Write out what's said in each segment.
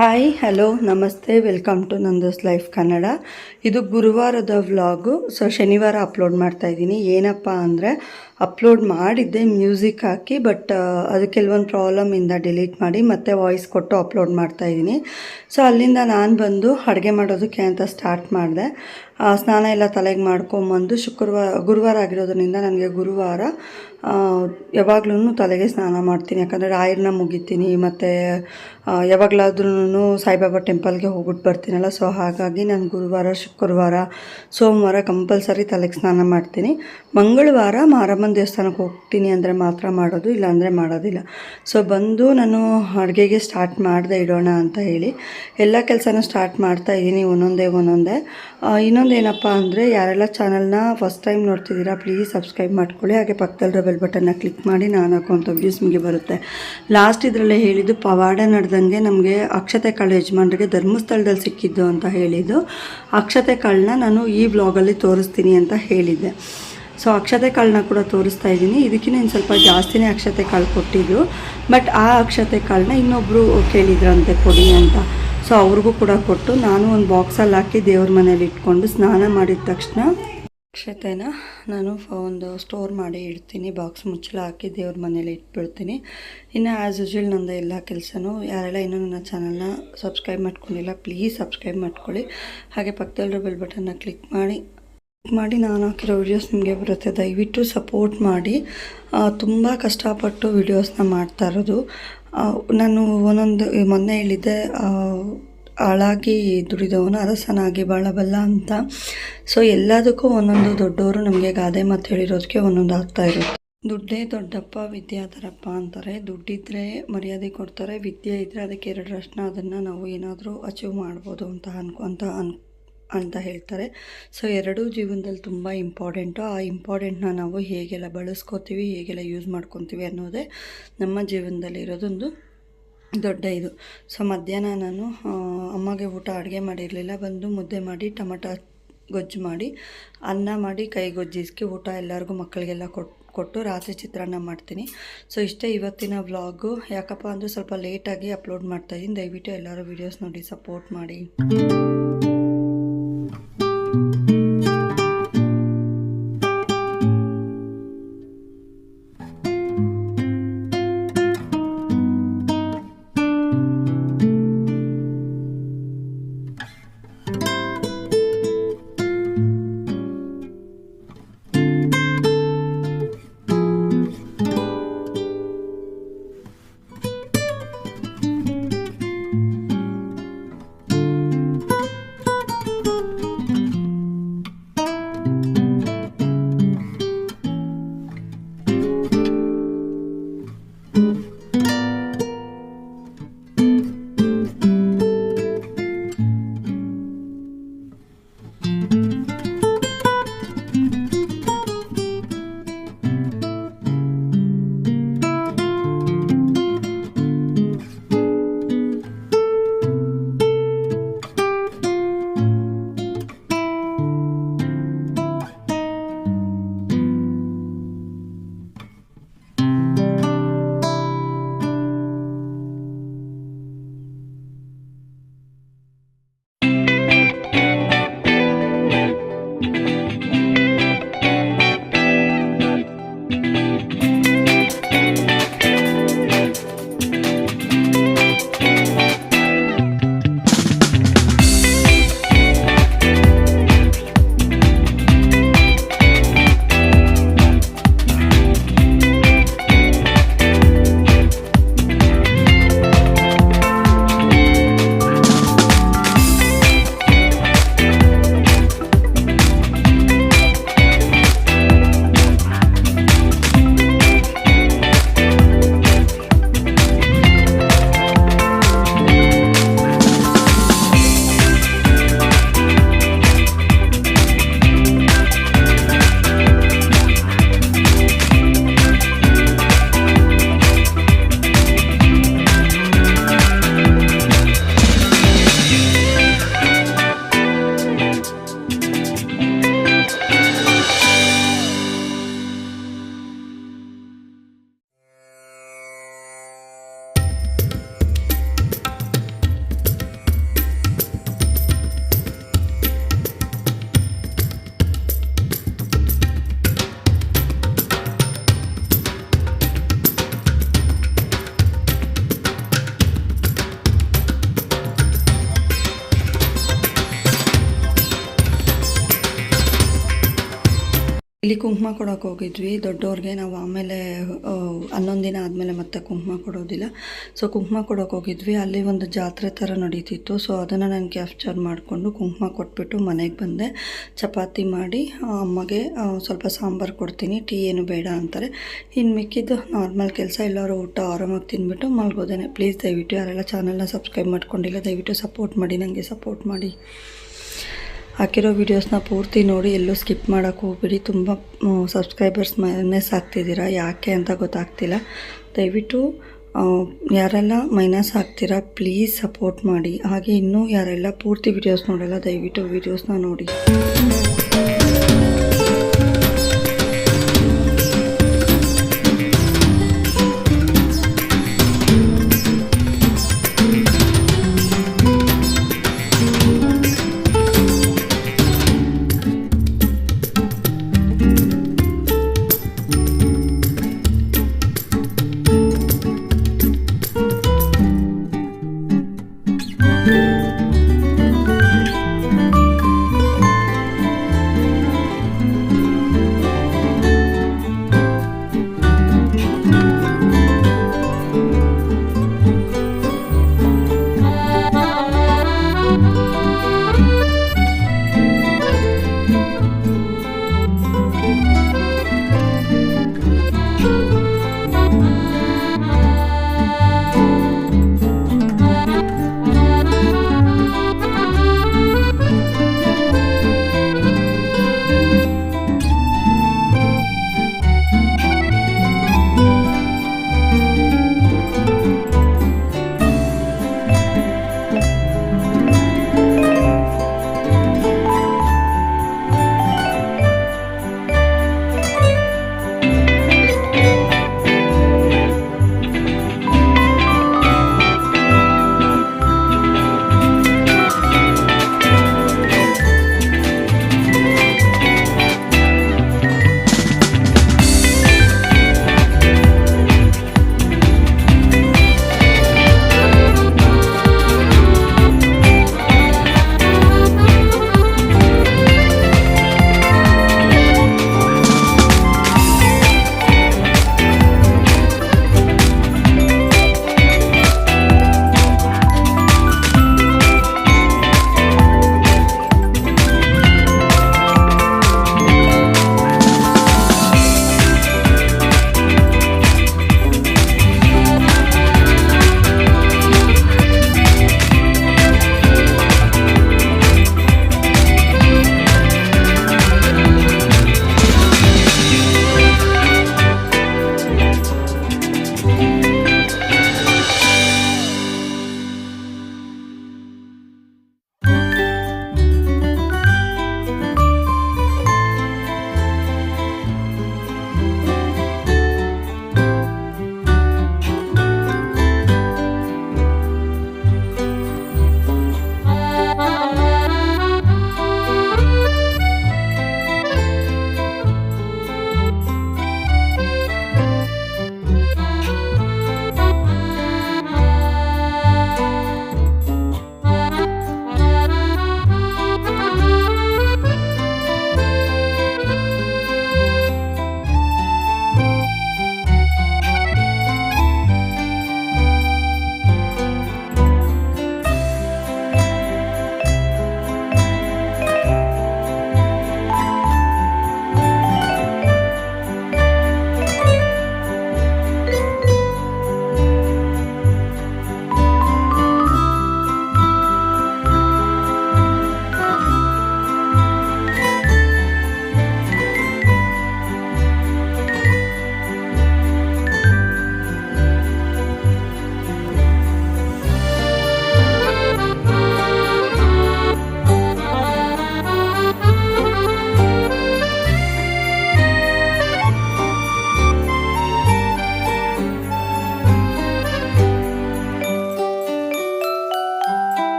Hi hello ನಮಸ್ತೆ welcome to ನಂದೋಸ್ life Kannada. ಇದು ಗುರುವಾರದ vlog. ಶನಿವಾರ ಅಪ್ಲೋಡ್ ಮಾಡ್ತಾಯಿದ್ದೀನಿ. ಏನಪ್ಪ ಅಂದರೆ ಅಪ್ಲೋಡ್ ಮಾಡಿದ್ದೆ ಮ್ಯೂಸಿಕ್ ಹಾಕಿ, ಬಟ್ ಅದು ಕೆಲವೊಂದು ಪ್ರಾಬ್ಲಮಿಂದ ಡಿಲೀಟ್ ಮಾಡಿ ಮತ್ತೆ ವಾಯ್ಸ್ ಕೊಟ್ಟು ಅಪ್ಲೋಡ್ ಮಾಡ್ತಾಯಿದ್ದೀನಿ. ಅಲ್ಲಿಂದ ನಾನು ಬಂದು ಅಡುಗೆ ಮಾಡೋದಕ್ಕೆ ಅಂತ ಸ್ಟಾರ್ಟ್ ಮಾಡಿದೆ. ಸ್ನಾನ ಎಲ್ಲ ತಲೆಗೆ ಮಾಡ್ಕೊಂಬಂದು ಗುರುವಾರ ಆಗಿರೋದ್ರಿಂದ ನನಗೆ ಗುರುವಾರ ಯಾವಾಗ್ಲೂ ತಲೆಗೆ ಸ್ನಾನ ಮಾಡ್ತೀನಿ. ಯಾಕಂದರೆ ರಾಯರನ್ನ ಮುಗಿತೀನಿ, ಮತ್ತು ಯಾವಾಗಲಾದ್ರೂ ಸಾಯಿಬಾಬಾ ಟೆಂಪಲ್ಗೆ ಹೋಗ್ಬಿಟ್ಟು ಬರ್ತೀನಲ್ಲ. ಹಾಗಾಗಿ ನಾನು ಗುರುವಾರ, ಶುಕ್ರವಾರ, ಸೋಮವಾರ ಕಂಪಲ್ಸರಿ ತಲೆಗೆ ಸ್ನಾನ ಮಾಡ್ತೀನಿ. ಮಂಗಳವಾರ ಮಾರಮ್ಮನ ದೇವಸ್ಥಾನಕ್ಕೆ ಹೋಗ್ತೀನಿ ಅಂದರೆ ಮಾತ್ರ ಮಾಡೋದು, ಇಲ್ಲಾಂದರೆ ಮಾಡೋದಿಲ್ಲ. ಬಂದು ನಾನು ಅಡುಗೆಗೆ ಸ್ಟಾರ್ಟ್ ಮಾಡಿದೆ ಇಡೋಣ ಅಂತ ಹೇಳಿ ಎಲ್ಲ ಕೆಲಸನೂ ಸ್ಟಾರ್ಟ್ ಮಾಡ್ತಾಯಿದ್ದೀನಿ ಒಂದೊಂದೇ. ಇನ್ನೊಂದೇನಪ್ಪ ಅಂದರೆ ಯಾರೆಲ್ಲ ಚಾನಲ್ನ ಫಸ್ಟ್ ಟೈಮ್ ನೋಡ್ತಿದ್ದೀರಾ ಪ್ಲೀಸ್ ಸಬ್ಸ್ಕ್ರೈಬ್ ಮಾಡ್ಕೊಳ್ಳಿ. ಹಾಗೆ ಪಕ್ಕದಲ್ಲಿರೋ ಬೆಲ್ ಬಟನ್ನ ಕ್ಲಿಕ್ ಮಾಡಿ ನಾನು ಹಾಕುವಂಥ ವೀಡಿಯೋಸ್ ನಿಮಗೆ ಬರುತ್ತೆ. ಲಾಸ್ಟ್ ಇದರಲ್ಲೇ ಹೇಳಿದ್ದು ಪವಾಡ ನಡೆದಂಗೆ ನಮಗೆ ಅಕ್ಷತೆ ಕಾಳು ಯಜಮಾನ್ರಿಗೆ ಧರ್ಮಸ್ಥಳದಲ್ಲಿ ಸಿಕ್ಕಿದ್ದು ಅಂತ ಹೇಳಿದ್ದು. ಅಕ್ಷತೆ ಕಾಳನ್ನ ನಾನು ಈ ವ್ಲಾಗಲ್ಲಿ ತೋರಿಸ್ತೀನಿ ಅಂತ ಹೇಳಿದ್ದೆ. ಅಕ್ಷತೆ ಕಾಳನ್ನ ಕೂಡ ತೋರಿಸ್ತಾ ಇದ್ದೀನಿ. ಇದಕ್ಕಿಂತ ಇನ್ನು ಸ್ವಲ್ಪ ಜಾಸ್ತಿನೇ ಅಕ್ಷತೆ ಕಾಳು ಕೊಟ್ಟಿದ್ದು, ಬಟ್ ಆ ಅಕ್ಷತೆ ಕಾಳನ್ನ ಇನ್ನೊಬ್ಬರು ಕೇಳಿದ್ರಂತೆ ಕೊಡಿ ಅಂತ. ಅವ್ರಿಗೂ ಕೂಡ ಕೊಟ್ಟು ನಾನು ಒಂದು ಬಾಕ್ಸಲ್ಲಿ ಹಾಕಿ ದೇವ್ರ ಮನೇಲಿ ಇಟ್ಕೊಂಡು ಸ್ನಾನ ಮಾಡಿದ ತಕ್ಷಣ ಅಕ್ಷತೆನ ನಾನು ಒಂದು ಸ್ಟೋರ್ ಮಾಡಿ ಇಡ್ತೀನಿ. ಬಾಕ್ಸ್ ಮುಚ್ಚಳ ಹಾಕಿ ದೇವ್ರ ಮನೇಲಿ ಇಟ್ಬಿಡ್ತೀನಿ. ಇನ್ನು ಆ್ಯಸ್ ಯೂಶುವಲ್ ನಂದು ಎಲ್ಲ ಕೆಲಸನೂ. ಯಾರೆಲ್ಲ ಇನ್ನೂ ನನ್ನ ಚಾನಲ್ನ ಸಬ್ಸ್ಕ್ರೈಬ್ ಮಾಡ್ಕೊಂಡಿಲ್ಲ ಪ್ಲೀಸ್ ಸಬ್ಸ್ಕ್ರೈಬ್ ಮಾಡ್ಕೊಳ್ಳಿ. ಹಾಗೆ ಪಕ್ಕದಲ್ಲಿರೋ ಬೆಲ್ ಬಟನ್ನ ಕ್ಲಿಕ್ ಮಾಡಿ ನಾನು ಹಾಕಿರೋ ವಿಡಿಯೋಸ್ ನಿಮಗೆ ಬರುತ್ತೆ. ದಯವಿಟ್ಟು ಸಪೋರ್ಟ್ ಮಾಡಿ. ತುಂಬ ಕಷ್ಟಪಟ್ಟು ವಿಡಿಯೋಸ್ನ ಮಾಡ್ತಾ ಇರೋದು. ನಾನು ಮೊನ್ನೆ ಹೇಳಿದ್ದೆ, ಆಳಾಗಿ ದುಡಿದವನು ಅರಸನಾಗಿ ಬಾಳಬಲ್ಲ ಅಂತ. ಎಲ್ಲದಕ್ಕೂ ಒಂದೊಂದು ದೊಡ್ಡವರು ನಮಗೆ ಗಾದೆ ಮಾತು ಹೇಳಿರೋದಕ್ಕೆ ಒಂದೊಂದು ಆಗ್ತಾ ಇರುತ್ತೆ. ದುಡ್ಡೇ ದೊಡ್ಡಪ್ಪ ವಿದ್ಯಾಧರಪ್ಪ ಅಂತಾರೆ. ದುಡ್ಡಿದ್ರೆ ಮರ್ಯಾದೆ ಕೊಡ್ತಾರೆ, ವಿದ್ಯೆ ಇದ್ದರೆ ಅದಕ್ಕೆ ಎರಡರಷ್ಟನ್ನ ಅದನ್ನು ನಾವು ಏನಾದರೂ ಅಚೀವ್ ಮಾಡ್ಬೋದು ಅಂತ ಹೇಳ್ತಾರೆ. ಎರಡೂ ಜೀವನದಲ್ಲಿ ತುಂಬ ಇಂಪಾರ್ಟೆಂಟು. ಆ ಇಂಪಾರ್ಟೆಂಟ್ನ ನಾವು ಹೇಗೆಲ್ಲ ಬಳಸ್ಕೋತೀವಿ, ಹೇಗೆಲ್ಲ ಯೂಸ್ ಮಾಡ್ಕೊತೀವಿ ಅನ್ನೋದೇ ನಮ್ಮ ಜೀವನದಲ್ಲಿ ಇರೋದೊಂದು ದೊಡ್ಡ ಇದು. ಮಧ್ಯಾಹ್ನ ನಾನು ಅಮ್ಮಗೆ ಅಡುಗೆ ಮಾಡಿರಲಿಲ್ಲ. ಬಂದು ಮುದ್ದೆ ಮಾಡಿ, ಟೊಮಟೊ ಗೊಜ್ಜು ಮಾಡಿ, ಅನ್ನ ಮಾಡಿ, ಕೈ ಗೊಜ್ಜಿಸ್ಕಿ ಊಟ ಎಲ್ಲರಿಗೂ ಮಕ್ಕಳಿಗೆಲ್ಲ ಕೊಟ್ಟು ರಾತ್ರಿ ಚಿತ್ರಾನ್ನ ಮಾಡ್ತೀನಿ. ಇಷ್ಟೇ ಇವತ್ತಿನ ವ್ಲಾಗು. ಯಾಕಪ್ಪ ಅಂದರೆ ಸ್ವಲ್ಪ ಲೇಟಾಗಿ ಅಪ್ಲೋಡ್ ಮಾಡ್ತಾಯಿದ್ದೀನಿ. ದಯವಿಟ್ಟು ಎಲ್ಲರೂ ವೀಡಿಯೋಸ್ ನೋಡಿ ಸಪೋರ್ಟ್ ಮಾಡಿ. ಇಲ್ಲಿ ಕುಂಕುಮ ಕೊಡೋಕೆ ಹೋಗಿದ್ವಿ ದೊಡ್ಡವ್ರಿಗೆ. ನಾವು ಆಮೇಲೆ 11 ದಿನ ಆದಮೇಲೆ ಮತ್ತೆ ಕುಂಕುಮ ಕೊಡೋದಿಲ್ಲ. ಸೊ ಕುಂಕುಮ ಕೊಡೋಕೆ ಹೋಗಿದ್ವಿ. ಅಲ್ಲಿ ಒಂದು ಜಾತ್ರೆ ಥರ ನಡೀತಿತ್ತು. ಸೊ ಅದನ್ನು ನಾನು ಕ್ಯಾಪ್ಚರ್ ಮಾಡಿಕೊಂಡು ಕುಂಕುಮ ಕೊಟ್ಬಿಟ್ಟು ಮನೆಗೆ ಬಂದೆ. ಚಪಾತಿ ಮಾಡಿ ಅಮ್ಮಗೆ ಸ್ವಲ್ಪ ಸಾಂಬಾರು ಕೊಡ್ತೀನಿ, ಟೀ ಏನು ಬೇಡ ಅಂತಾರೆ. ಇನ್ನು ಮಿಕ್ಕಿದ್ದು ನಾರ್ಮಲ್ ಕೆಲಸ. ಎಲ್ಲರೂ ಊಟ ಆರಾಮಾಗಿ ತಿಂದ್ಬಿಟ್ಟು ಮಲ್ಗೋದೇನೆ. ಪ್ಲೀಸ್ ದಯವಿಟ್ಟು ಯಾರೆಲ್ಲ ಚಾನಲ್ನ ಸಬ್ಸ್ಕ್ರೈಬ್ ಮಾಡ್ಕೊಂಡಿಲ್ಲ ದಯವಿಟ್ಟು ಸಪೋರ್ಟ್ ಮಾಡಿ, ನನಗೆ ಸಪೋರ್ಟ್ ಮಾಡಿ. ಹಾಕಿರೋ ವೀಡಿಯೋಸ್ನ ಪೂರ್ತಿ ನೋಡಿ, ಎಲ್ಲೂ ಸ್ಕಿಪ್ ಮಾಡೋಕ್ಕೆ ಹೋಗ್ಬಿಡಿ. ತುಂಬ ಸಬ್ಸ್ಕ್ರೈಬರ್ಸ್ ಮೈನಸ್ ಆಗ್ತಿದ್ದೀರಾ, ಯಾಕೆ ಅಂತ ಗೊತ್ತಾಗ್ತಿಲ್ಲ. ದಯವಿಟ್ಟು ಯಾರೆಲ್ಲ ಮೈನಸ್ ಆಗ್ತೀರಾ ಪ್ಲೀಸ್ ಸಪೋರ್ಟ್ ಮಾಡಿ. ಹಾಗೆ ಇನ್ನೂ ಯಾರೆಲ್ಲ ಪೂರ್ತಿ ವೀಡಿಯೋಸ್ ನೋಡಲ್ಲ ದಯವಿಟ್ಟು ವೀಡಿಯೋಸ್ನ ನೋಡಿ.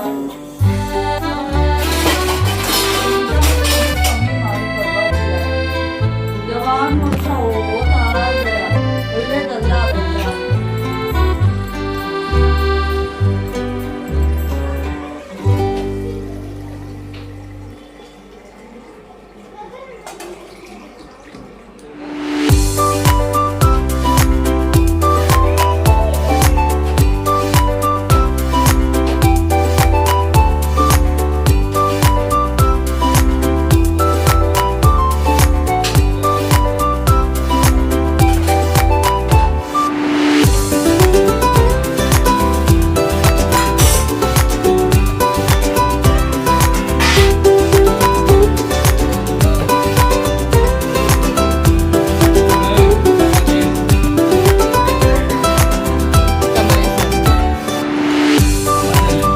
one.